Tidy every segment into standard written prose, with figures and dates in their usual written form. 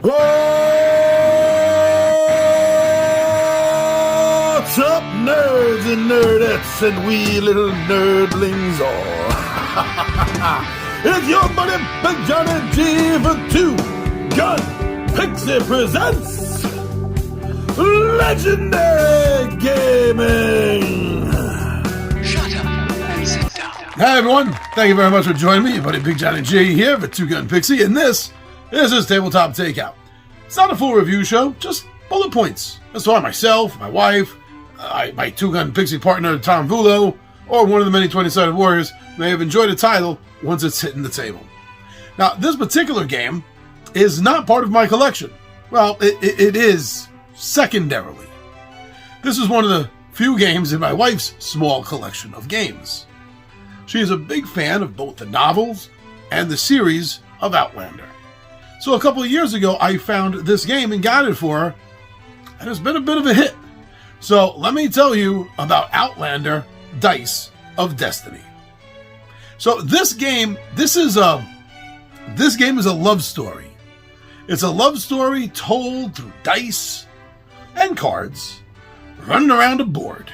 What's up, nerds and nerdettes and wee little nerdlings all? It's your buddy Big Johnny G for Two Gun Pixie presents Legendary Gaming. Shut up and sit down. Hi everyone, thank you very much for joining me. Your buddy Big Johnny G here for Two Gun Pixie, and this is Tabletop Takeout. It's not a full review show, just bullet points. That's why myself, my wife, my Two Gun Pixie partner Tom Vulo, or one of the many 20-sided warriors may have enjoyed the title once it's hitting the table. Now, this particular game is not part of my collection. Well, it is secondarily. This is one of the few games in my wife's small collection of games. She is a big fan of both the novels and the series of Outlander. So a couple of years ago, I found this game and got it for her, and it's been a bit of a hit. So let me tell you about Outlander Dice of Destiny. So this game is a love story. It's a love story told through dice and cards running around a board.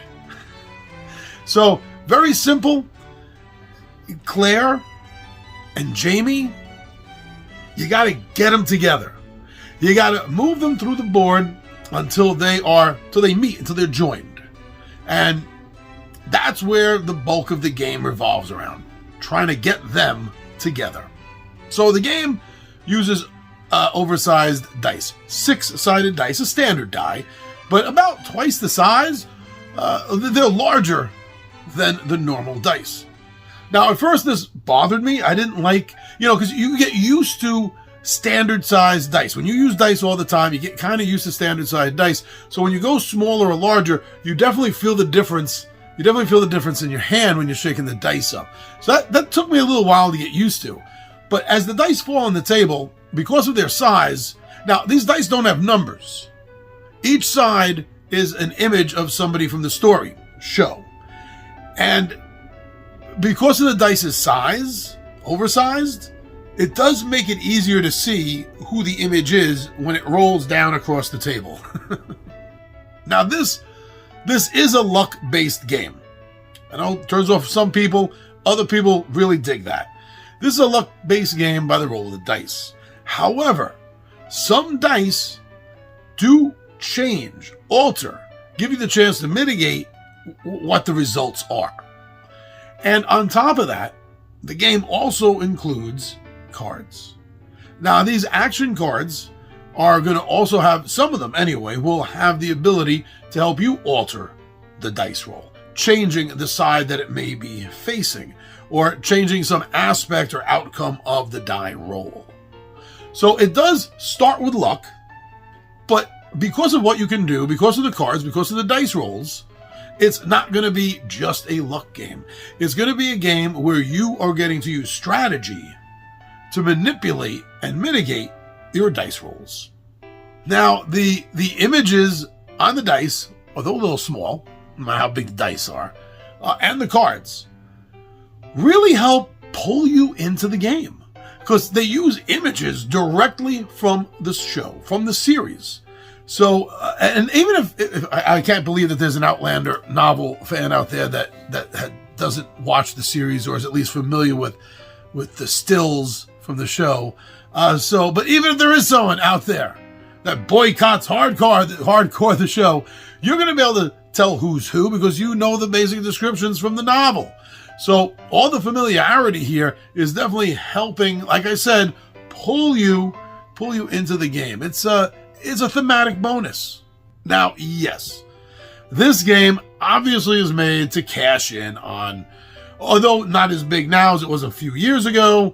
So very simple. Claire and Jamie, you got to get them together. You got to move them through the board until they meet, until they're joined. And that's where the bulk of the game revolves around, trying to get them together. So the game uses oversized dice, 6-sided dice, a standard die, but about twice the size. They're larger than the normal dice. Now, at first, this bothered me. I didn't like, because you get used to standard-sized dice. When you use dice all the time, you get kind of used to standard-sized dice. So when you go smaller or larger, you definitely feel the difference. You definitely feel the difference in your hand when you're shaking the dice up. So that took me a little while to get used to. But as the dice fall on the table, because of their size, now, these dice don't have numbers. Each side is an image of somebody from the story show. And because of the dice's size, oversized, it does make it easier to see who the image is when it rolls down across the table. Now, this is a luck-based game. I know it turns off some people. Other people really dig that. This is a luck-based game by the roll of the dice. However, some dice do change, alter, give you the chance to mitigate what the results are. And on top of that, the game also includes cards. Now, these action cards are going to also have, some of them anyway, will have the ability to help you alter the dice roll, changing the side that it may be facing, or changing some aspect or outcome of the die roll. So it does start with luck, but because of what you can do, because of the cards, because of the dice rolls, it's not going to be just a luck game. It's going to be a game where you are getting to use strategy to manipulate and mitigate your dice rolls. Now, the images on the dice, although a little small, no matter how big the dice are, and the cards, really help pull you into the game. Because they use images directly from the show, from the series. So, and even if I can't believe that there's an Outlander novel fan out there that doesn't watch the series or is at least familiar with the stills from the show. But even if there is someone out there that boycotts hardcore the show, you're going to be able to tell who's who because you know the basic descriptions from the novel. So all the familiarity here is definitely helping, like I said, pull you into the game. It's a thematic bonus. Now, yes, this game obviously is made to cash in on, although not as big now as it was a few years ago,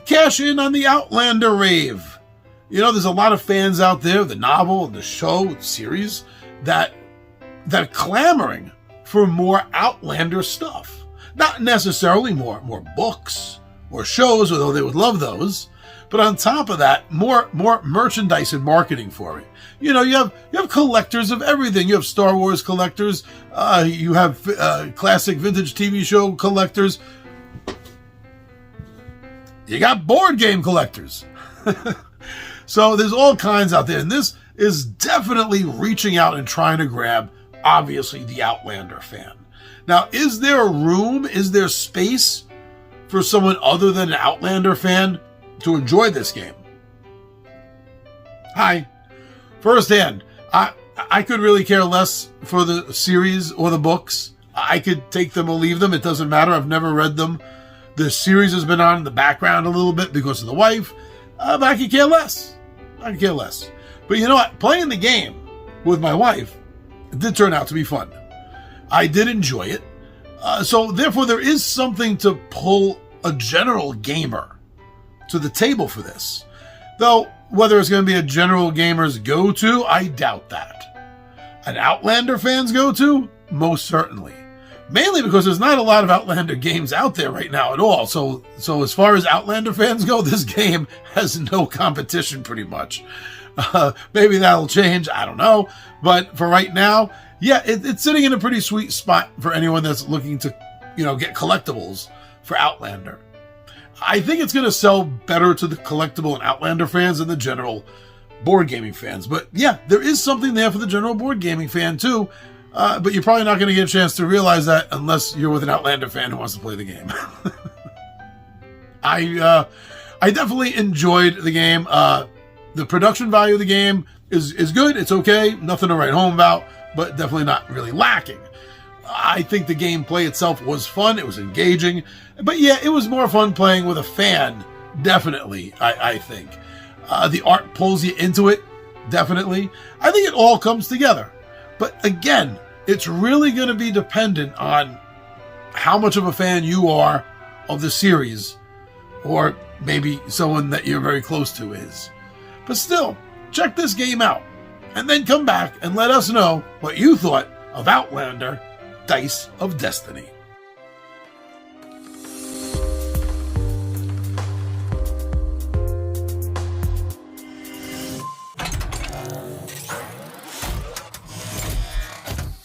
cash in on the Outlander rave. There's a lot of fans out there, the novel, the show, the series, that are clamoring for more Outlander stuff. Not necessarily more books or shows, although they would love those. But on top of that, more merchandise and marketing for it. You have collectors of everything. You have Star Wars collectors. You have classic vintage TV show collectors. You got board game collectors. So there's all kinds out there, and this is definitely reaching out and trying to grab, obviously, the Outlander fan. Now, is there a room, is there space for someone other than an Outlander fan to enjoy this game? Hi. Firsthand, I could really care less for the series or the books. I could take them or leave them. It doesn't matter. I've never read them. The series has been on in the background a little bit because of the wife. But I could care less. I could care less. But you know what? Playing the game with my wife, it did turn out to be fun. I did enjoy it. So therefore, there is something to pull a general gamer to the table for this. Though, whether it's going to be a general gamer's go-to, I doubt that. An Outlander fan's go-to? Most certainly. Mainly because there's not a lot of Outlander games out there right now at all. So as far as Outlander fans go, this game has no competition pretty much. Maybe that'll change. I don't know. But for right now, yeah, it's sitting in a pretty sweet spot for anyone that's looking to, get collectibles for Outlander. I think it's going to sell better to the collectible and Outlander fans than the general board gaming fans. But yeah, there is something there for the general board gaming fan too. But you're probably not going to get a chance to realize that unless you're with an Outlander fan who wants to play the game. I definitely enjoyed the game. The production value of the game is good. It's okay. Nothing to write home about, but definitely not really lacking. I think the gameplay itself was fun. It was engaging. But yeah, it was more fun playing with a fan. Definitely, I think. The art pulls you into it. Definitely. I think it all comes together. But again, it's really going to be dependent on how much of a fan you are of the series, or maybe someone that you're very close to is. But still, check this game out, and then come back and let us know what you thought of Outlander Dice of Destiny.